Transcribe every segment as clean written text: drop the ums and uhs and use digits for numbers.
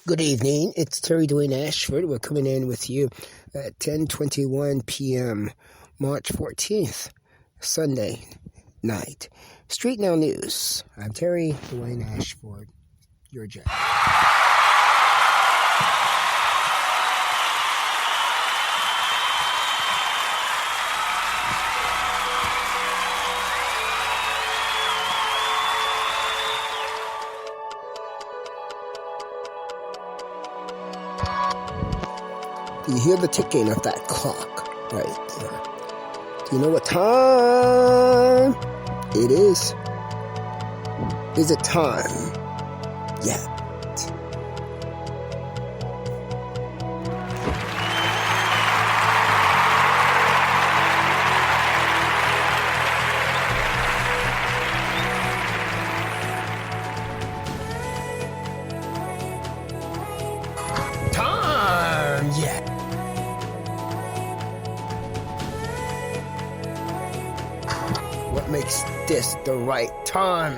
Good evening. It's Dwayne Ashford. We're coming in with you at 10:21 p.m. March 14th, Sunday night. StreetNOW News. I'm Dwayne Ashford. Your Jack. Do you hear the ticking of that clock right there? Do you know what time it is? Is it time yet? Time yet? What makes this the right time?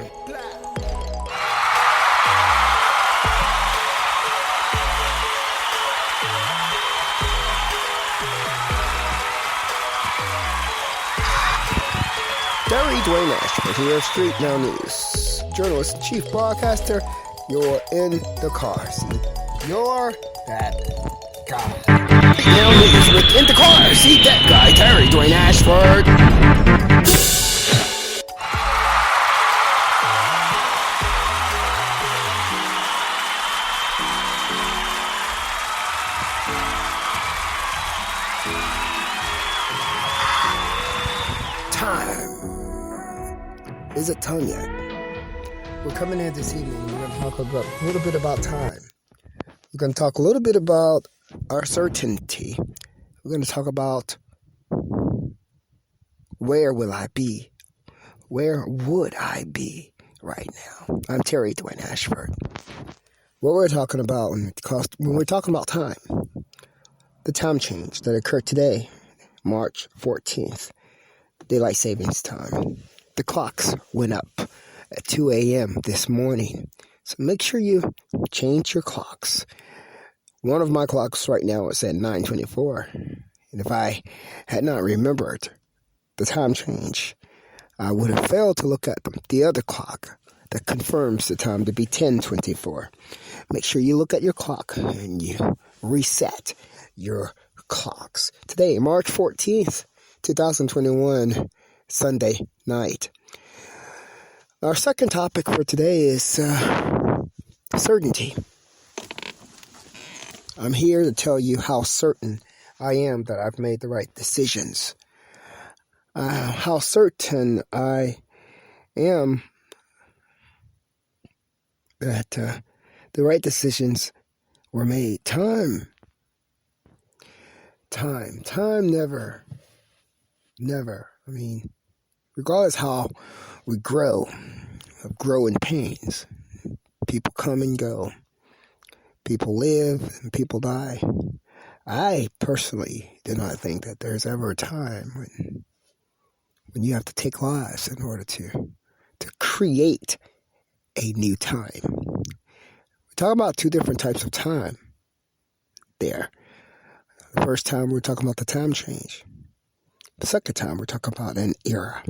Dwayne Ashford here of StreetNOW News. Journalist and chief broadcaster, you're in the car seat. You're that guy. StreetNOW News with In the Car Seat, that guy, Dwayne Ashford. Time. Is it time yet? We're coming in this evening. We're going to talk about a little bit about time. We're going to talk a little bit about our certainty. We're going to talk about where will I be? Where would I be right now? I'm Dwayne Ashford. What we're talking about when we're talking about time, the time change that occurred today, March 14th, daylight savings time. The clocks went up at 2 a.m. this morning. So make sure you change your clocks. One of my clocks right now is at 9:24. And if I had not remembered the time change, I would have failed to look at the other clock that confirms the time to be 10:24. Make sure you look at your clock and you reset your clocks. Today, March 14th, 2021, Sunday night. Our second topic for today is certainty. I'm here to tell you how certain I am that I've made the right decisions. How certain I am that the right decisions were made. Time never. I mean, regardless how we grow of growing pains, people come and go, people live and people die. I personally do not think that there's ever a time when you have to take lives in order to create a new time. We talk about two different types of time there. The first time we're talking about the time change. The second time we're talking about an era.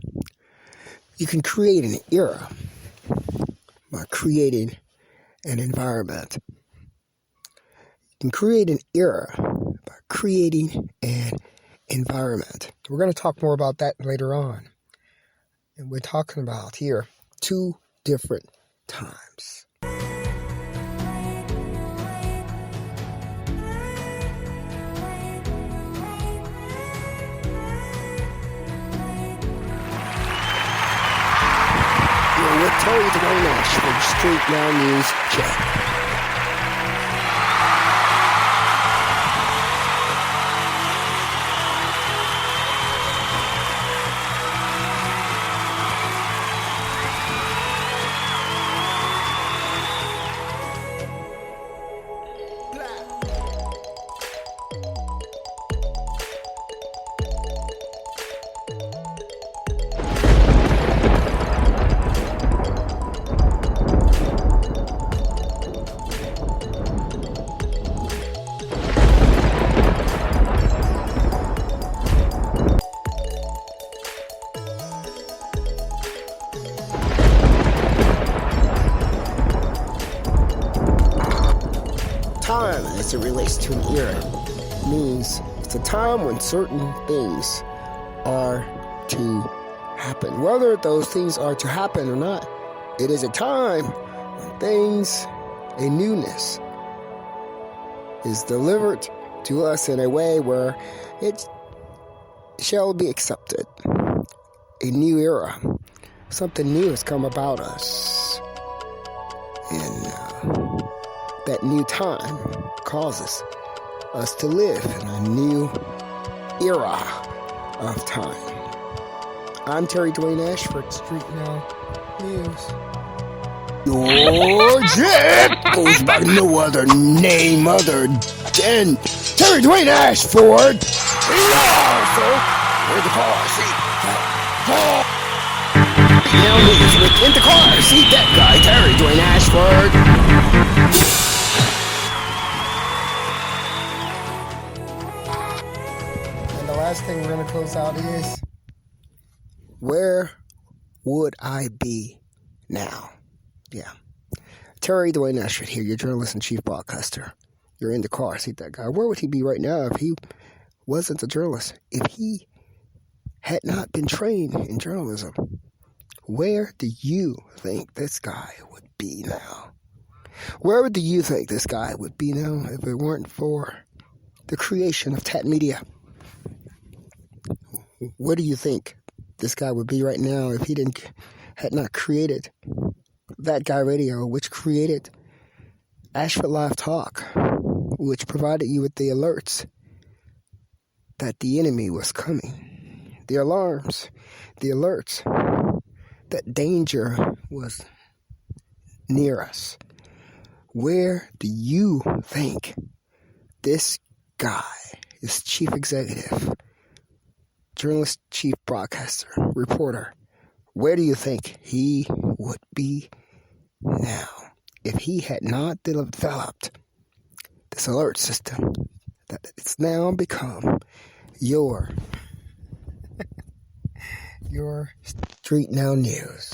You can create an era by creating an environment. You can create an era by creating an environment. We're going to talk more about that later on. And we're talking about here two different times. With Dwayne Ashford, StreetNOW News Check. time as it relates to an era. It means it's a time when certain things are to happen. Whether those things are to happen or not, it is a time when things, a newness, is delivered to us in a way where it shall be accepted. A new era. Something new has come about us. And that new time causes us to live in a new era of time. I'm Dwayne Ashford, StreetNOW News. Your jet goes by no other name other than Dwayne Ashford. Indacarseat. Now news with Indacarseat, DatGuY, Dwayne Ashford. And the last thing we're going to close out is, where would I be now? Yeah. Dwayne Ashford here, your journalist and chief broadcaster. You're in the car, see that guy. Where would he be right now if he wasn't a journalist? If he had not been trained in journalism? Where do you think this guy would be now? Where do you think this guy would be now if it weren't for the creation of Tat Media? Where do you think this guy would be right now if he had not created DatGuY Radio, which created Ashford Live Talk, which provided you with the alerts that the enemy was coming, the alarms, the alerts that danger was near us? Where do you think this guy, this chief executive, journalist, chief broadcaster, reporter, where do you think he would be now if he had not developed this alert system that it's now become your StreetNOW News?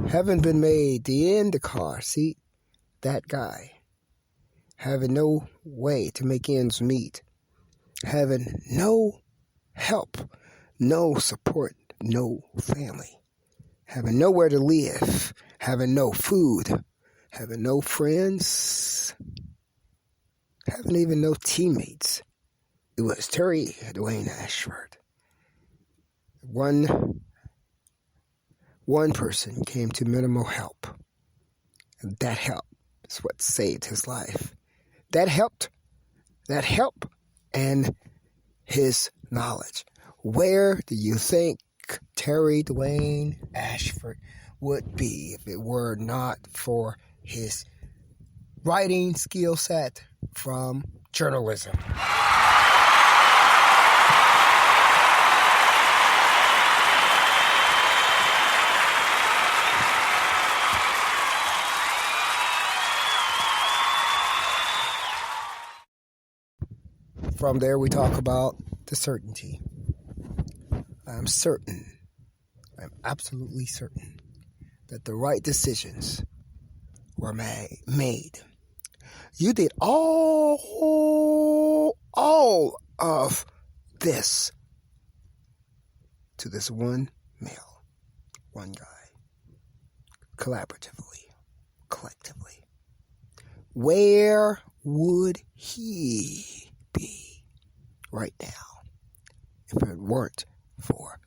Having been made the Indacarseat, that guy, having no way to make ends meet, having no help, no support, no family, having nowhere to live, having no food, having no friends, having even no teammates. It was Dwayne Ashford. One person came to minimal help. And that help is what saved his life. That help, and his knowledge. Where do you think Dwayne Ashford would be if it were not for his writing skill set from journalism? From there, we talk about the certainty. I'm absolutely certain that the right decisions were made. You did all of this to this one male, one guy, collaboratively, collectively. Where would he be right now if it weren't for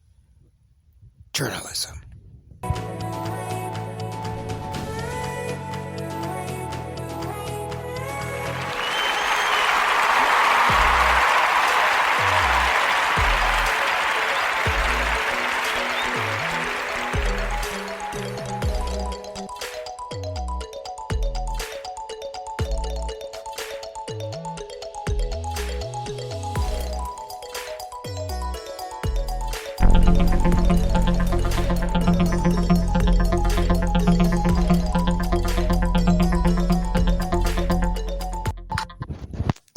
journalism?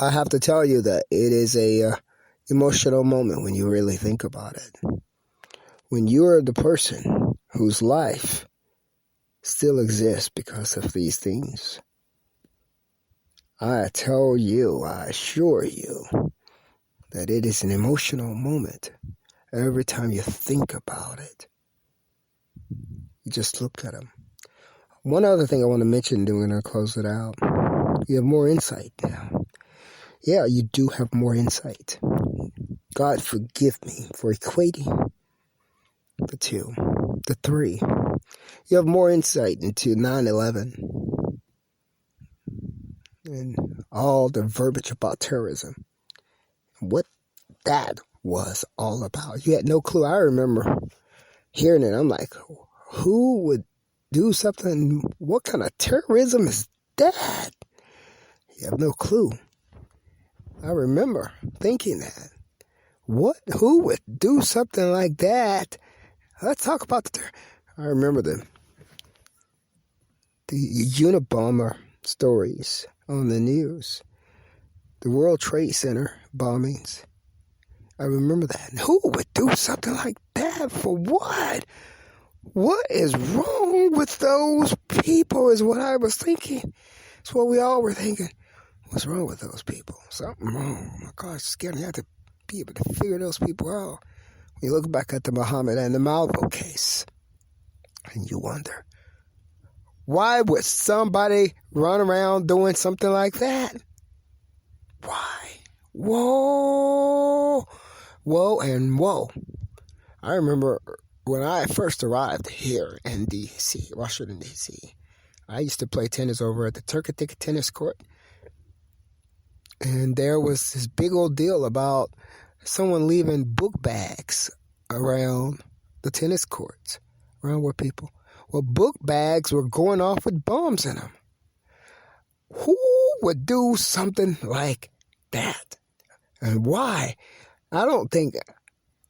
I have to tell you that it is a emotional moment when you really think about it. When you're the person whose life still exists because of these things, I tell you, I assure you, that it is an emotional moment every time you think about it. You just look at them. One other thing I want to mention, then we're going to close it out. You have more insight now. Yeah, you do have more insight. God forgive me for equating the two, the three. You have more insight into 9/11 and all the verbiage about terrorism. What that was all about. You had no clue. I remember hearing it. I'm like, who would do something? What kind of terrorism is that? You have no clue. I remember thinking that. Who would do something like that? Let's talk about the terror. I remember the Unabomber stories on the news. The World Trade Center bombings. I remember that. And who would do something like that? For what? What is wrong with those people is what I was thinking. It's what we all were thinking. What's wrong with those people? Something wrong. Oh my God, it's scary. You have to be able to figure those people out. You look back at the Muhammad and the Malvo case, and you wonder, why would somebody run around doing something like that? Why? Whoa, and whoa. I remember when I first arrived here in D.C., Washington, D.C., I used to play tennis over at the Turkitic tennis court. And there was this big old deal about someone leaving book bags around the tennis courts, around where people. Well, book bags were going off with bombs in them. Who would do something like that? And why? I don't think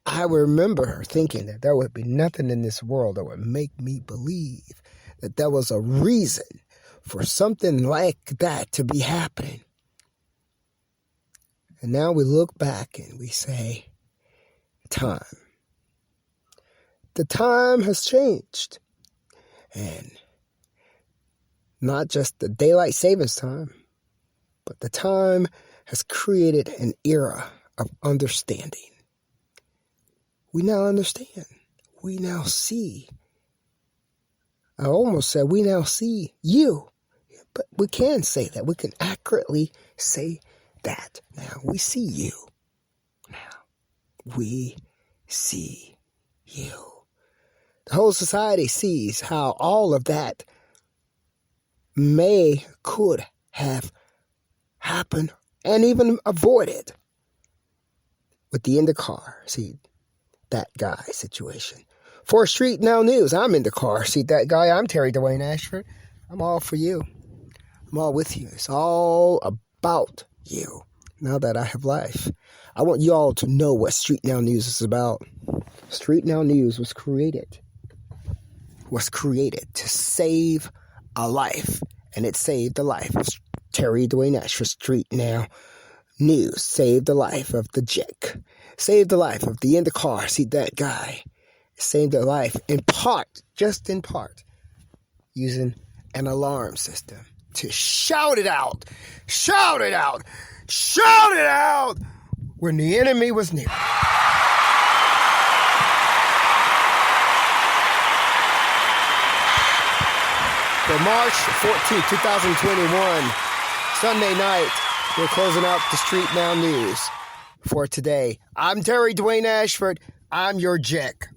I remember thinking that there would be nothing in this world that would make me believe that there was a reason for something like that to be happening. And now we look back and we say, time. The time has changed. And not just the daylight savings time, but the time has created an era of understanding. We now understand. We now see. I almost said we now see you. But we can say that. We can accurately say that. Now we see you. Now we see you. The whole society sees how all of that could have happened and even avoided with the Indacarseat, DatGuY situation. For StreetNOW News, I'm Indacarseat, DatGuY. I'm Dwayne Ashford. I'm all for you. I'm all with you. It's all about you. Now that I have life, I want you all to know what StreetNOW News is about. StreetNOW News was created to save a life, and it saved the life of Dwayne Ashford. StreetNOW News saved the life of the Jick, saved the life of the Indacarseat, DatGuY, saved the life in part, just in part, using an alarm system to shout it out when the enemy was near. For March 14, 2021, Sunday night, we're closing out the StreetNOW News for today. I'm Dwayne Ashford. I'm your Jack.